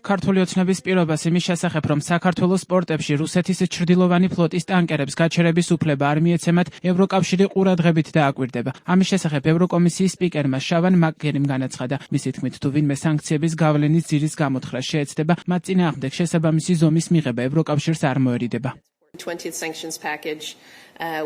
ქართული ოცნების პირობას იმის შესახებ, რომ საქართველოს სპორტებში რუსეთის ჩრდილოვანი ფლოტის ტანკერებს გაჩერების უფლება არ მიეცემათ, ევროკავშირი ყურადღებით დააკვირდება. ამის შესახებ ევროკომისიის სპიკერმა შავან მაკგერიმ განაცხადა. მისი თქმით, თუ ვინმე სანქციების გავლენის ძირის გამოთხრა შეეცდება, მათ წინააღმდეგ შესაბამისი ზომის მიღება ევროკავშირს არ მოერიდება. 20th sanctions package,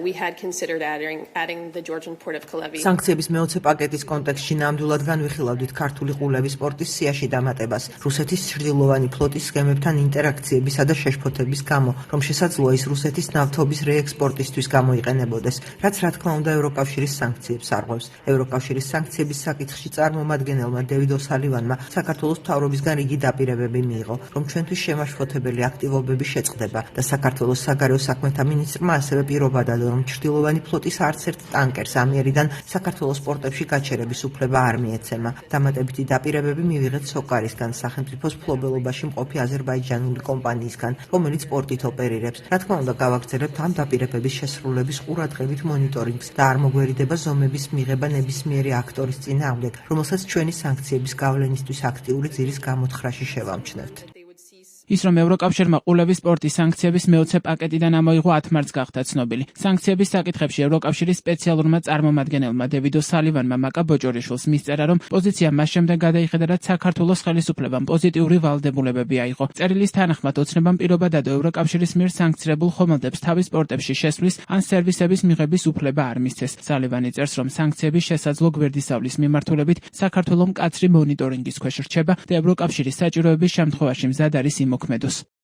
we had considered adding the Georgian port of Kalevi. Სანქციების მეოცე პაკეტის კონტექსტში ნამდვილად განვიხილავდით ქართული ყულების სპორტის სიაში დამატებას, რუსეთის ჩრდილოვანი ფლოტის სქემებთან ინტერაქციებისა და შეშფოთების გამო, რომ შესაძლოა ის რუსეთის ნავთობის რეექსპორტისთვის გამოიყენებოდეს, რაც რა თქმა უნდა ევროკავშირის სანქციებს არღვევს. ევროკავშირის სანქციების საკითხში წარმომადგენელმა დევიდ ოსალივანმა საქართველოს მთავრობისგან იგი დაპირებები მიიღო, რომ ჩვენთვის შემაშფოთებელი აქტივობები შეწყდება და საქართველოს საგარეო საქმეთა მინისტრმა ასევე პირობა დადო, რომ ჩრდილოვანი ფლოტის არც ერთ ტანკერს ამიერიდან საქართველოს პორტებში გაჩერების უფლება არ მიეცემა. დამატებითი დაპირებები მივიღეთ სოკარისგან, სახელმწიფოს მფლობელობაში მყოფი აზერბაიჯანული კომპანიისგან, რომელიც პორტით ოპერირებს. რა თქმა უნდა, გავაგრძელებთ ამ დაპირებების შესრულების ყურადღებით მონიტორინგს და არ მოგვერიდება ზომების მიღება ნებისმიერი აქტორის წინააღმდეგ, რომელსაც ჩვენი სანქციების გავლენისთვის აქტიური ძირის გამოთხრაში შევამჩნევთ. ის რომ ევროკავშირმა ყულების სპორტის სანქციების მეოცე პაკეტიდან ამოიღო 10 მარტს გახდა ცნობილი. სანქციების საკითხებში ევროკავშირის სპეციალურმა წარმომადგენელმა დევიდ ოსალივანმა მაკა ბოჭორიშვილს მისწერა, რომ პოზიცია მას შემდეგ გადაიხედა, რაც საქართველოს ხელისუფლებამ პოზიტიური ვალდებულებები აიღო. წერილის თანახმად ოცნებამ პირობა დადო ევროკავშირის მიერ სანქცირებულ ხომალდებს თავის სპორტებში შესვლის ან სერვისების მიღების უფლება არ მისცეს. სალივანი წერს, რომ სანქციების შესაძლო გვერდისავლის მიმართულებით საქართველო მკაცრი მონიტორინგის ქვეშ რჩება და ევროკავშირის საჭიროების შემთხვევაში მზად არის იმოქმედოს.